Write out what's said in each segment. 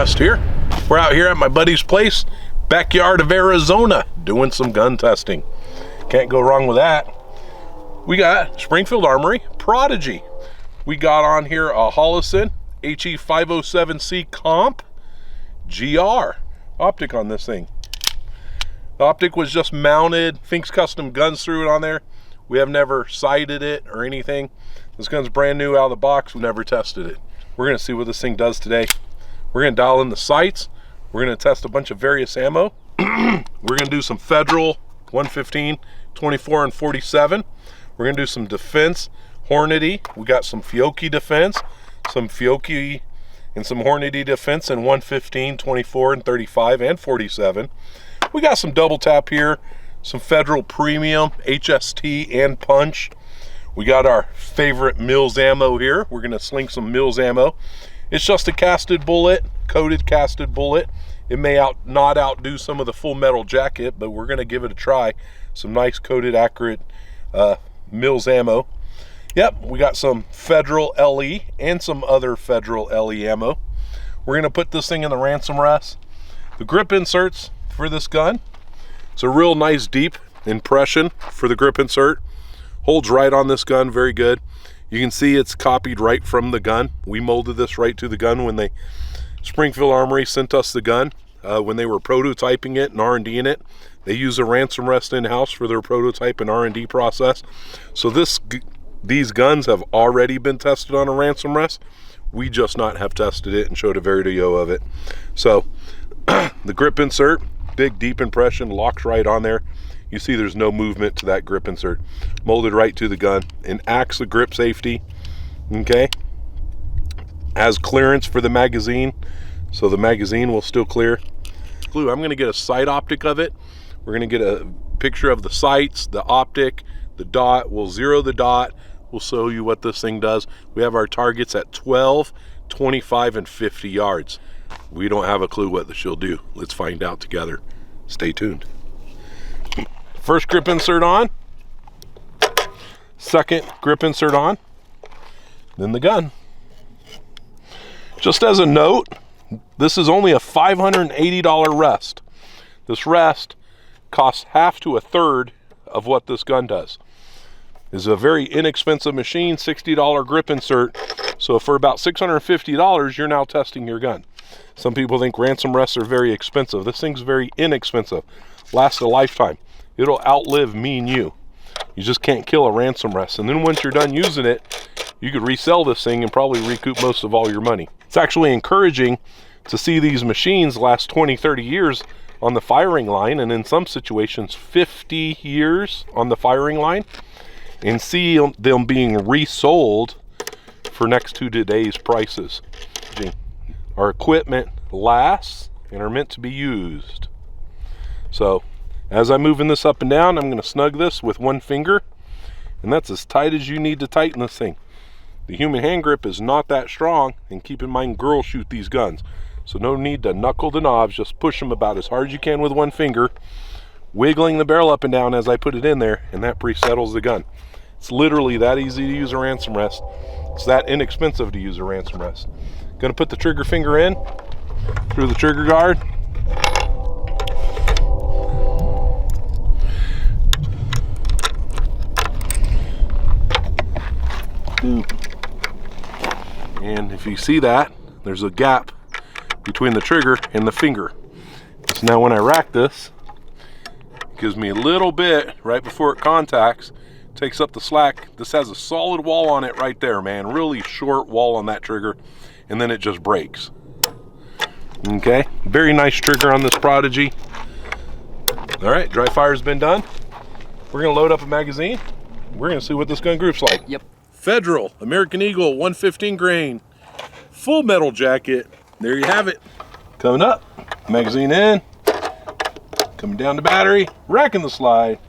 Rest here. We're out here at my buddy's place, backyard of Arizona, doing some gun testing. Can't go wrong with that. We got Springfield Armory Prodigy. We got on here a Hollison HE507C Comp GR optic on this thing. The optic was just mounted. Finks Custom Guns threw it on there. We have never sighted it or anything. This gun's brand new out of the box. We've never tested it. We're gonna see what this thing does today. We're gonna dial in the sights. We're gonna test a bunch of various ammo. We're gonna do some Federal 115, 24, and 47. We're gonna do some defense, Hornady. We got some Fiocchi defense, some Fiocchi and some Hornady defense in 115, 24, and 35, and 47. We got some double tap here, some Federal Premium, HST, and Punch. We got our favorite Mills ammo here. We're gonna sling some Mills ammo. It's just a casted bullet, coated casted bullet. It may not outdo some of the full metal jacket, but we're gonna give it a try. Some nice coated, accurate Mills ammo. Yep, we got some Federal LE and some other Federal LE ammo. We're gonna put this thing in the Ransom Rest. The grip inserts for this gun, it's a real nice deep impression for the grip insert. Holds right on this gun, very good. You can see it's copied right from the gun. We molded this right to the gun when Springfield Armory sent us the gun. When they were prototyping it and R&Ding it, they use a Ransom Rest in-house for their prototype and R&D process. So these guns have already been tested on a Ransom Rest. We just not have tested it and showed a video of it. So the grip insert, big deep impression, locks right on there. You see there's no movement to that grip insert. Molded right to the gun and acts the grip safety, okay? Has clearance for the magazine, so the magazine will still clear. I'm gonna get a sight optic of it. We're gonna get a picture of the sights, the optic, the dot. We'll zero the dot. We'll show you what this thing does. We have our targets at 12, 25, and 50 yards. We don't have a clue what this will do. Let's find out together. Stay tuned. First grip insert on. Second grip insert on. Then the gun. Just as a note, this is only a $580 rest. This rest costs half to a third of what this gun does. It's a very inexpensive machine, $60 grip insert. So for about $650, you're now testing your gun. Some people think Ransom Rests are very expensive. This thing's very inexpensive. Lasts a lifetime. It'll outlive me and you. You just can't kill a Ransom Rest. And then once you're done using it, you could resell this thing and probably recoup most of all your money. It's actually encouraging to see these machines last 20, 30 years on the firing line, and in some situations 50 years on the firing line, and see them being resold for next to today's prices. Our equipment lasts and are meant to be used. So as I'm moving this up and down, I'm going to snug this with one finger, and that's as tight as you need to tighten this thing. The human hand grip is not that strong, and keep in mind girls shoot these guns, so no need to knuckle the knobs. Just push them about as hard as you can with one finger, wiggling the barrel up and down as I put it in there, and that pre-settles the gun. It's literally that easy to use a Ransom Rest. It's that inexpensive to use a Ransom Rest. Gonna put the trigger finger in through the trigger guard. And if you see that, there's a gap between the trigger and the finger. So now when I rack this, it gives me a little bit right before it contacts, takes up the slack. This has a solid wall on it right there, man. Really short wall on that trigger, and then it just breaks. Okay, very nice trigger on this Prodigy. All right, dry fire's been done. We're gonna load up a magazine. We're gonna see what this gun group's like. Yep. Federal American Eagle 115 grain, full metal jacket. There you have it. Coming up, magazine in, coming down the battery, racking the slide.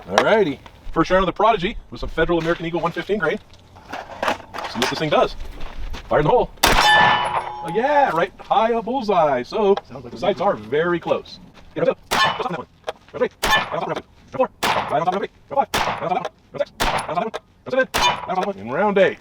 Alrighty, first round of the Prodigy with some Federal American Eagle 115 grain. See what this thing does. Fire in the hole. Oh yeah, right high up bullseye. So the sights are very close. Get up. What's on that one? Ready? Right on top of that one. Go 4. Right on top of that one. Go 5. Right on top of that one. Go 6. Right on top of that one. Go 7. Right on top of that one. In round 8.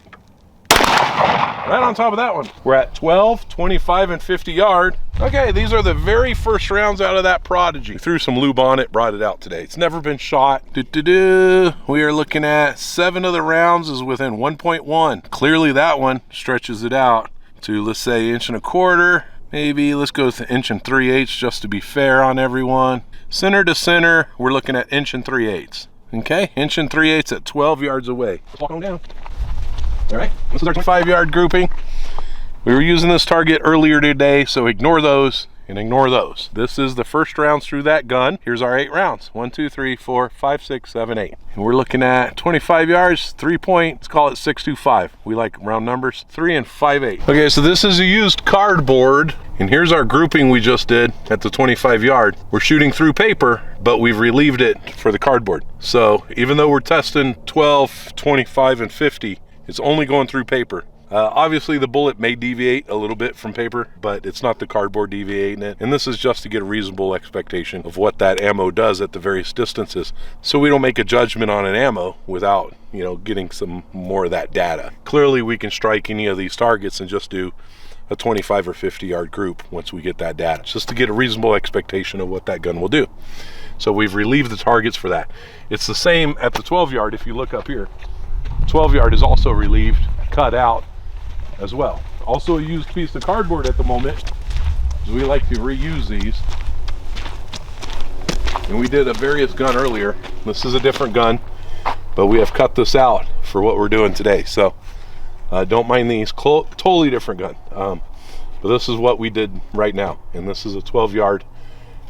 Right on top. top of that one. We're at 12, 25, and 50 yard. Okay, these are the very first rounds out of that Prodigy. Threw some lube on it, brought it out today. It's never been shot. We are looking at 7 of the rounds is within 1.1. Clearly that one stretches it out to, let's say, 1.25 inches. Maybe let's go with 1 3/8 just to be fair on everyone. Center to center, we're looking at 1 3/8. Okay, 1 3/8 at 12 yards away. Let's walk on down. All right, this is our 25 yard grouping. We were using this target earlier today, so ignore those and ignore those. This is the first rounds through that gun. Here's our 8 rounds. 1, 2, 3, 4, 5, 6, 7, 8. And we're looking at 25 yards, 3 point, let's call it 6.25. We like round numbers, 3 and 5/8. Okay, so this is a used cardboard, and here's our grouping we just did at the 25 yard. We're shooting through paper, but we've relieved it for the cardboard. So even though we're testing 12, 25, and 50, it's only going through paper. Obviously the bullet may deviate a little bit from paper, but it's not the cardboard deviating it. And this is just to get a reasonable expectation of what that ammo does at the various distances, so we don't make a judgment on an ammo without, you know, getting some more of that data. Clearly we can strike any of these targets and just do a 25 or 50 yard group once we get that data, just to get a reasonable expectation of what that gun will do. So we've relieved the targets for that. It's the same at the 12 yard. If you look up here, 12 yard is also relieved, cut out as well. Also a used piece of cardboard at the moment, because we like to reuse these. And we did a various gun earlier. This is a different gun, but we have cut this out for what we're doing today. So don't mind these, totally different gun. But this is what we did right now. And this is a 12 yard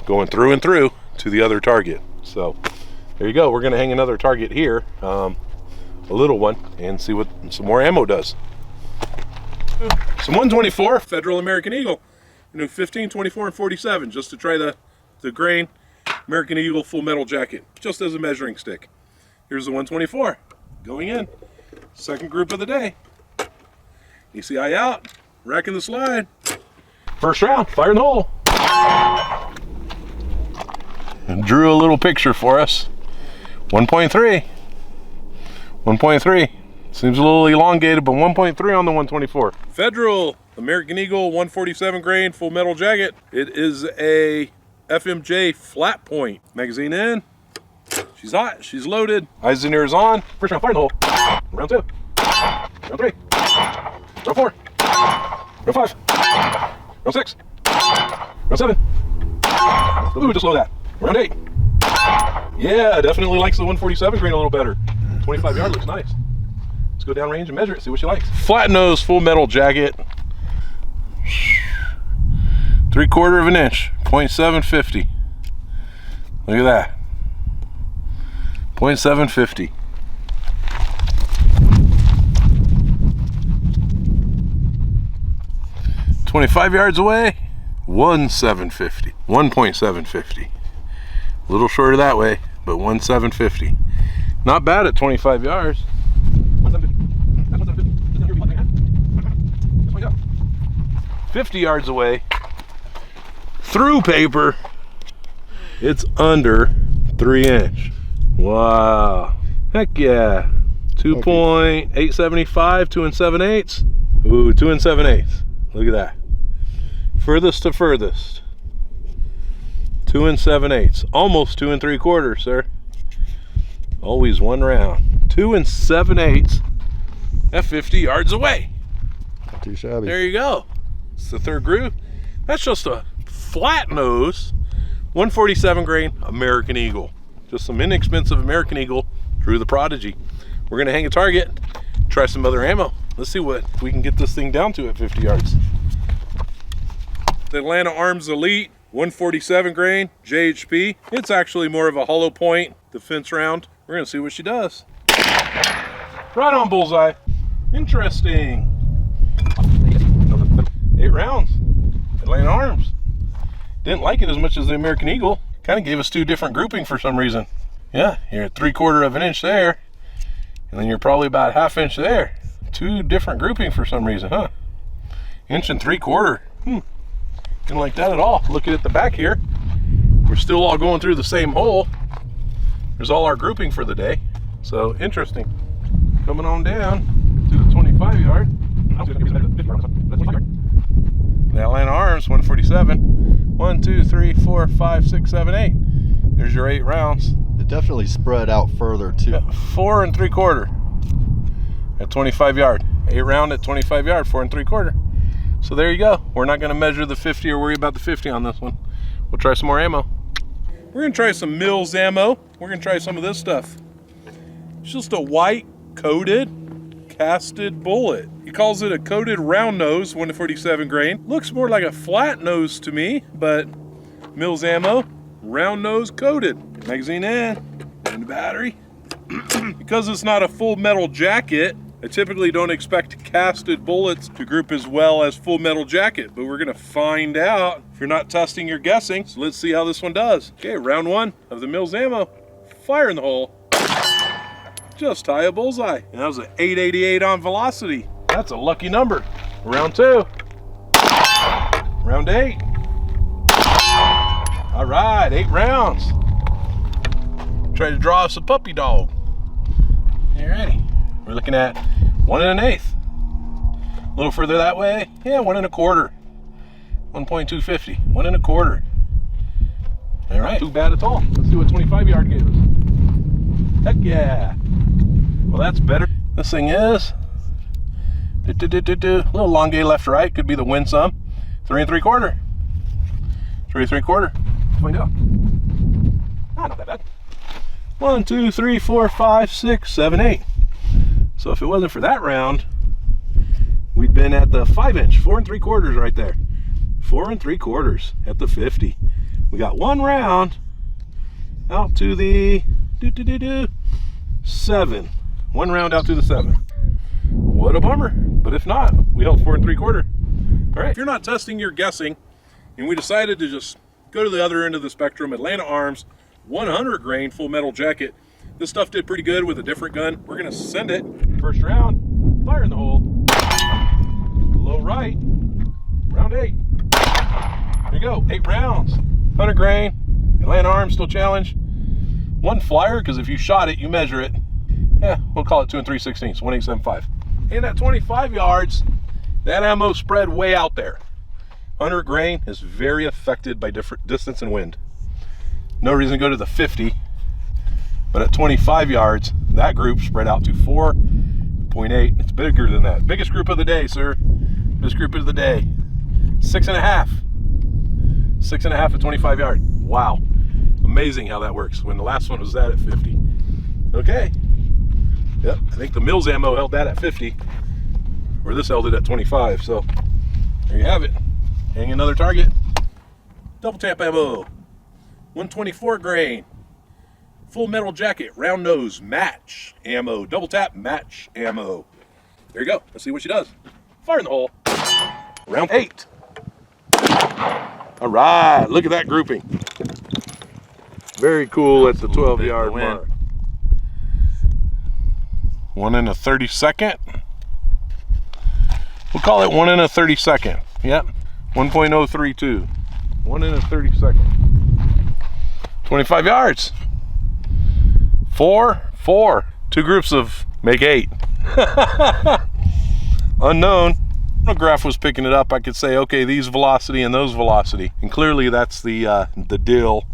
going through and through to the other target. So there you go. We're gonna hang another target here, a little one, and see what some more ammo does. Some 124 Federal American Eagle, 15, 24, and 47, just to try the grain American Eagle full metal jacket, just as a measuring stick. Here's the 124 going in. Second group of the day. ECI out, racking the slide. First round, fire in the hole. And drew a little picture for us. 1.3. 1.3. Seems a little elongated, but 1.3 on the 124. Federal American Eagle 147 grain full metal jacket. It is a FMJ flat point. Magazine in. She's hot. She's loaded. Eyes and ears on. First round, fire in the hole. Round 2. Round 3. Round 4. Round 5. Round 6. Round 7. Ooh, just low that. Round 8. Yeah, definitely likes the 147 grain a little better. 25 yard looks nice. Let's go down range and measure it, see what she likes. Flat nose, full metal jacket. 3/4 inch, 0.750. Look at that. 0.750. "25 yards away, 1.750. 1.750. A little shorter that way, but 1.750. Not bad at 25 yards. 50 yards away, through paper, it's under 3 inch. Wow, heck yeah. 2.875, 2 7/8. Ooh, 2 7/8. Look at that. Furthest to furthest. 2 7/8. Almost 2 3/4, sir. Always one round. 2 7/8 at 50 yards away. Not too shabby. There you go. It's the third group. That's just a flat nose 147 grain American Eagle. Just some inexpensive American Eagle through the Prodigy. We're gonna hang a target, try some other ammo. Let's see what we can get this thing down to at 50 yards. The Atlanta Arms Elite 147 grain JHP. It's actually more of a hollow point defense round. We're gonna see what she does. Right on bullseye. Interesting. 8 rounds. Atlanta Arms. Didn't like it as much as the American Eagle. Kind of gave us 2 different grouping for some reason. Yeah, you're at 3/4 inch there, and then you're probably about 1/2 inch there. 2 different grouping for some reason, huh? 1 3/4. Didn't like that at all. Looking at the back here, we're still all going through the same hole. There's all our grouping for the day. So interesting. Coming on down to the 25 yard. The Atlanta Arms 147. 1, 2, 3, 4, 5, 6, 7, 8. There's your 8 rounds. It definitely spread out further too. Yeah, 4 3/4 at 25 yard. 8 round at 25 yard, 4 3/4. So there you go. We're not going to measure the 50 or worry about the 50 on this one. We'll try some more ammo. We're going to try some Mills ammo. We're going to try some of this stuff. It's just a white coated casted bullet. He calls it a coated round nose 147 grain. Looks more like a flat nose to me, but Mills ammo, round nose coated. Magazine in the battery. Because it's not a full metal jacket, I typically don't expect casted bullets to group as well as full metal jacket, but we're gonna find out if you're not testing, you're guessing. So let's see how this one does. Okay, round 1 of the Mills ammo. Fire in the hole. Just high a bullseye. And that was an 888 on velocity. That's a lucky number. Round 2. Round 8. All right, 8 rounds. Try to draw us a puppy dog. You ready? We're looking at 1 1/8. A little further that way. Yeah, 1 1/4. 1.250. 1 1/4. All right, not too bad at all. Let's see what 25 yard gave us. Heck yeah. Well, that's better. This thing is a little elongate left to right. Could be the win some. 3 3/4. 3 3/4. Find out. Not that bad. 1, 2, 3, 4, 5, 6, 7, 8. So if it wasn't for that round, we'd been at the 5-inch, 4 3/4 right there. 4 3/4 at the 50. We got 1 round out to the 7. 1 round out to the 7. What a bummer. But if not, we held 4 3/4. All right, if you're not testing, you're guessing. And we decided to just go to the other end of the spectrum. Atlanta Arms, 100 grain full metal jacket. This stuff did pretty good with a different gun. We're gonna send it. First round, fire in the hole. Low right, round 8. There you go, 8 rounds. 100 grain, Atlanta Arms still challenge. 1 flyer, because if you shot it, you measure it. Yeah, we'll call it 2 3/16, 1.875. And at 25 yards, that ammo spread way out there. 100 grain is very affected by different distance and wind. No reason to go to the 50, but at 25 yards, that group spread out to 4.8. It's bigger than that. Biggest group of the day, sir. Biggest group of the day. 6.5. 6.5 at 25 yard. Wow. Amazing how that works when the last one was that at 50. Okay. Yep, I think the Mills ammo held that at 50, or this held it at 25, so there you have it. Hang another target. Double tap ammo. 124 grain. Full metal jacket, round nose, match ammo. Double tap, match ammo. There you go. Let's see what she does. Fire in the hole. Round 8. All right, look at that grouping. Very cool at the 12 yard mark. 1 1/32. We'll call it 1 1/32. Yep, 1.032. 1 1/32. 25 yards. 4, 4. 2 groups of make 8. Unknown. The graph was picking it up. I could say, okay, these velocity and those velocity, and clearly that's the deal.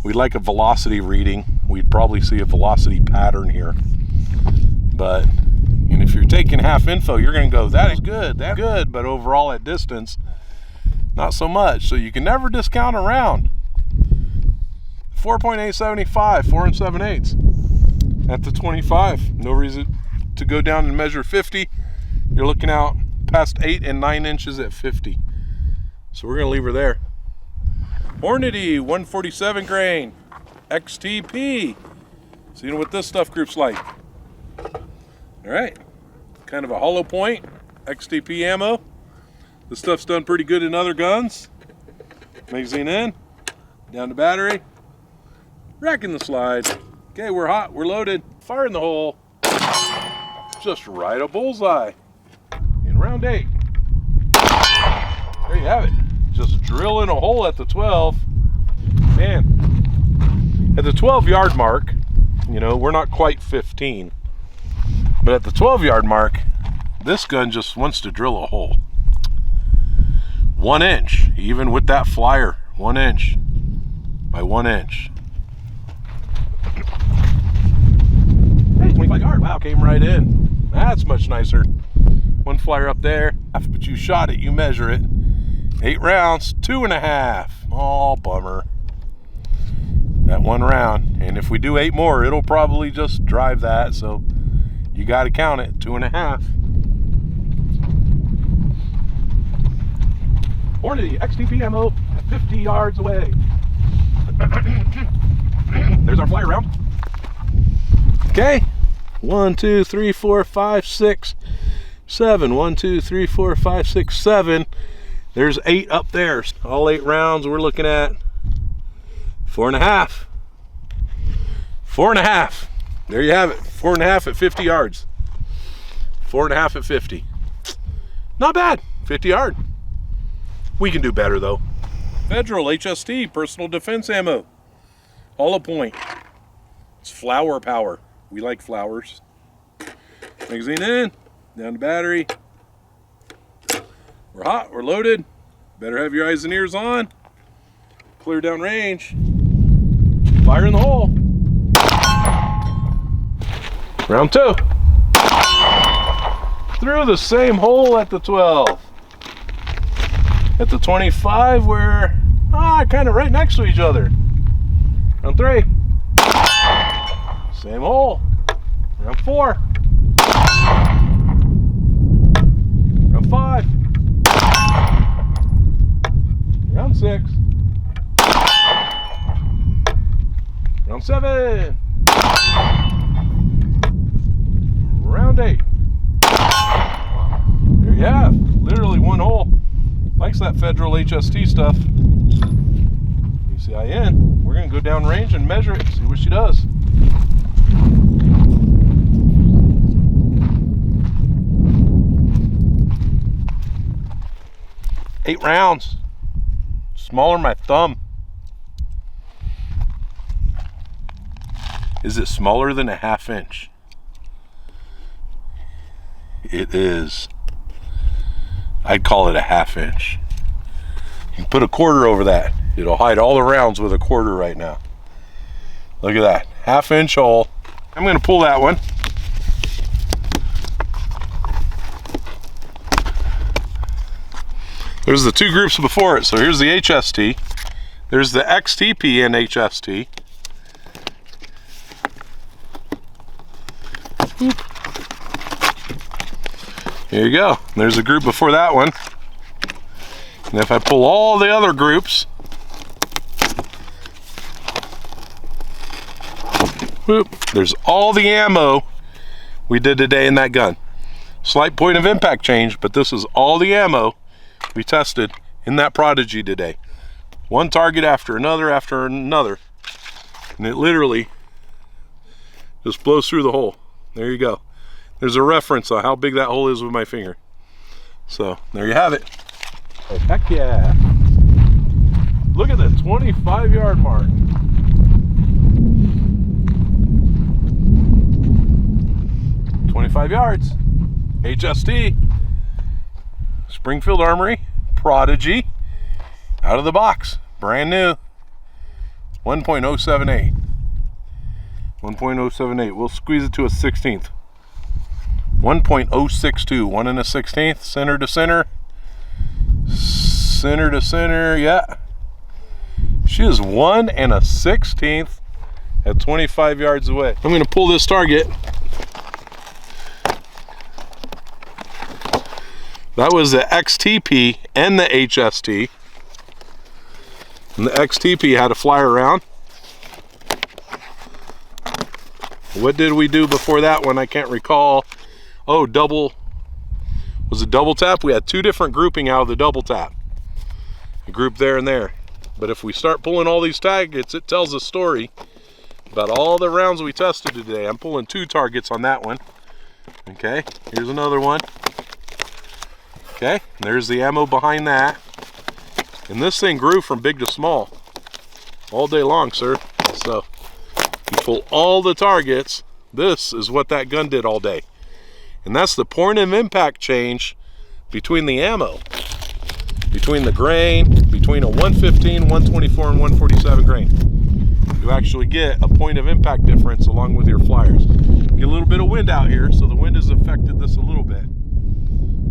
We'd like a velocity reading. We'd probably see a velocity pattern here. But, and if you're taking half info, you're going to go, that is good, that's good, but overall at distance, not so much. So you can never discount a round. 4.875, 4 7/8 at the 25. No reason to go down and measure 50. You're looking out past 8 and 9 inches at 50. So we're going to leave her there. Hornady 147 grain XTP. So you know what this stuff group's like. All right, kind of a hollow point XTP ammo. This stuff's done pretty good in other guns. Magazine in, down the battery, rack in the slide. Okay, we're hot, we're loaded. Fire in the hole. Just right a bullseye in round 8. There you have it. Just drilling a hole at the 12. Man, at the 12 yard mark, you know, we're not quite 15. But at the 12 yard mark, This gun just wants to drill a hole. 1 inch, even with that flyer, 1 inch by 1 inch. Hey, 25 yard, wow, came right in. That's much nicer. One flyer up there, but you shot it, you measure it. 8 rounds, 2.5. Oh, bummer. That 1 round, and if we do 8 more, it'll probably just drive that, so you got to count it, 2.5. Hornady XTP ammo at 50 yards away. There's our flyer round. Okay, 1, 2, 3, 4, 5, 6, 7. 1, 2, 3, 4, 5, 6, 7. There's 8 up there. All 8 rounds we're looking at 4.5. 4.5. There you have it. 4.5 at 50 yards. 4.5 at 50. Not bad. 50 yard. We can do better though. Federal HST personal defense ammo. Hollow point. It's flower power. We like flowers. Magazine in. Down the battery. We're hot. We're loaded. Better have your eyes and ears on. Clear down range. Fire in the hole. Round 2. Through the same hole at the 12. At the 25, we're kind of right next to each other. Round 3. Same hole. Round 4. Round 5. Round 6. Round 7. Round 8. There you have, literally 1 hole. Likes that Federal HST stuff. UCIN. We're gonna go down range and measure it, see what she does. Eight rounds. Smaller than my thumb. Is it smaller than a 1/2 inch? It is. I'd call it a 1/2 inch. You put a 1/4 over that. It'll hide all the rounds with a 1/4 right now. Look at that, 1/2 inch hole. I'm gonna pull that one. There's the 2 groups before it. So here's the HST. There's the XTP and HST. Boop. Here you go. There's a group before that one. And if I pull all the other groups, whoop, there's all the ammo we did today in that gun. Slight point of impact change, but this is all the ammo we tested in that Prodigy today. One target after another, and it literally just blows through the hole. There you go. There's a reference on how big that hole is with my finger. So there you have it. Oh, heck yeah. Look at the 25-yard mark. Yards. HST. Springfield Armory. Prodigy. Out of the box. Brand new. 1.078. 1.078. We'll squeeze it to a 16th. 1.062. 1 1/16. Center to center. Center to center. Yeah. She is 1 1/16 at 25 yards away. I'm going to pull this target. That was the XTP and the HST. And the XTP had a flyer round. What did we do before that one? I can't recall. Oh, was it double tap? We had 2 different grouping out of the double tap. A group there and there. But if we start pulling all these targets, it tells a story about all the rounds we tested today. I'm pulling 2 targets on that one. Okay, here's another one. Okay, there's the ammo behind that. And this thing grew from big to small all day long, sir. So you pull all the targets. This is what that gun did all day. And that's the point of impact change between the ammo, between the grain, between a 115, 124, and 147 grain. You actually get a point of impact difference along with your flyers. Get a little bit of wind out here, so the wind has affected this a little bit.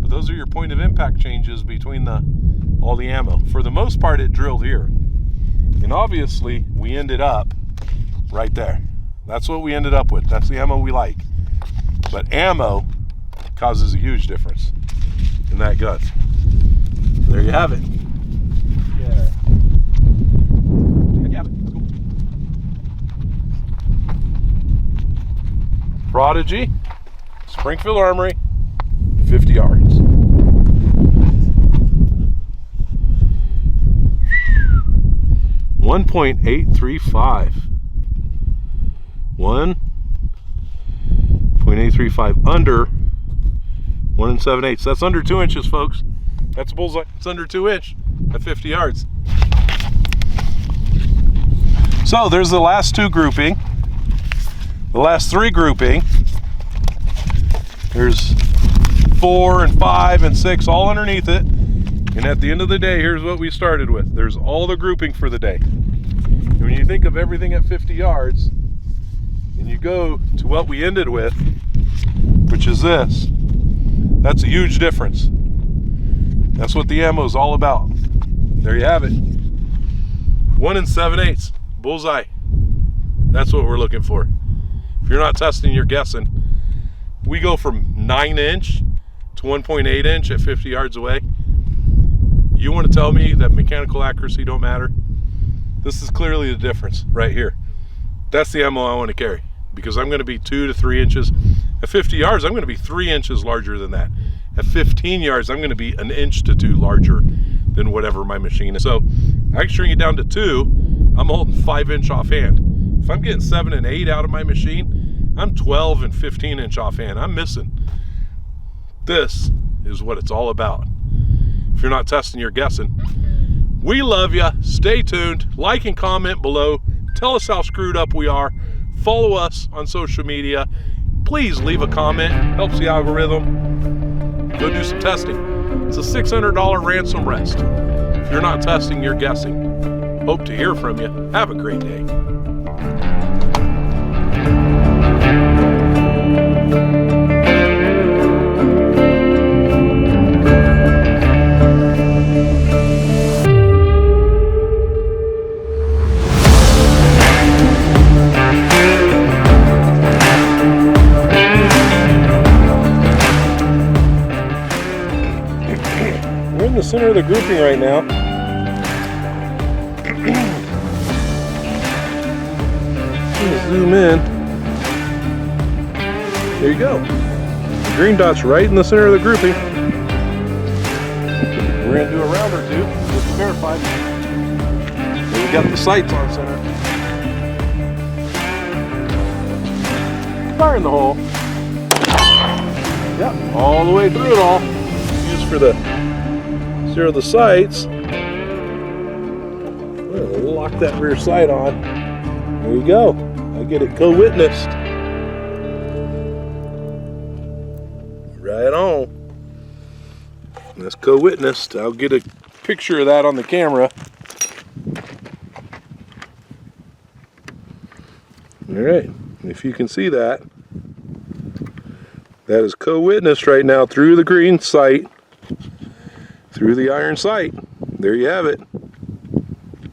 But those are your point of impact changes between all the ammo. For the most part, it drilled here. And obviously, we ended up right there. That's what we ended up with. That's the ammo we like. But ammo causes a huge difference in that gun. There you have it. Yeah. Prodigy, Springfield Armory, 50 yards. .835. 1.835 under 1 7/8. That's under 2 inches, folks. That's a bullseye. It's under 2 inch at 50 yards. So there's the last two grouping. The last three grouping. There's 4 and 5 and 6 all underneath it. And at the end of the day, here's what we started with. There's all the grouping for the day. And when you think of everything at 50 yards, and you go to what we ended with, which is this, that's a huge difference. That's what the ammo is all about. There you have it. 1 7/8, bullseye. That's what we're looking for. If you're not testing, you're guessing. We go from 9 inch to 1.8 inch at 50 yards away. You want to tell me that mechanical accuracy don't matter? This is clearly the difference right here. That's the ammo I want to carry, because I'm going to be 2 to 3 inches. At 50 yards, I'm going to be 3 inches larger than that. At 15 yards, I'm going to be 1 inch to 2 larger than whatever my machine is. So I can shrink it down to 2. I'm holding 5 inch offhand. If I'm getting 7 and 8 out of my machine, I'm 12 and 15 inch offhand. I'm missing. This is what it's all about. If you're not testing, you're guessing. We love you. Stay tuned. Like and comment below. Tell us how screwed up we are. Follow us on social media. Please leave a comment. Helps the algorithm. Go do some testing. It's a $600 ransom rest. If you're not testing, you're guessing. Hope to hear from you. Have a great day. We're in the center of the grouping right now. Zoom in. There you go. The green dot's right in the center of the grouping. We're going to do a round or two just to verify. And we got the sights on center. Fire in the hole. Yep, all the way through it all. Used for the zero the sights. We'll lock that rear sight on. There you go. I get it co-witnessed. Right on. That's co-witnessed. I'll get a picture of that on the camera. All right. If you can see that, that is co-witnessed right now through the green sight, through the iron sight. There you have it.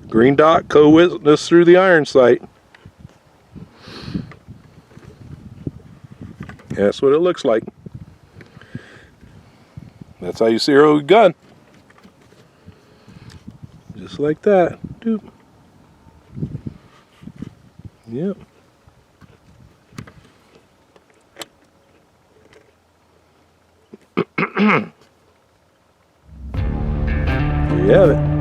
Green dot co-witnessed through the iron sight. That's what it looks like. That's how you zero a gun. Just like that. Doop. Yep. There you have it.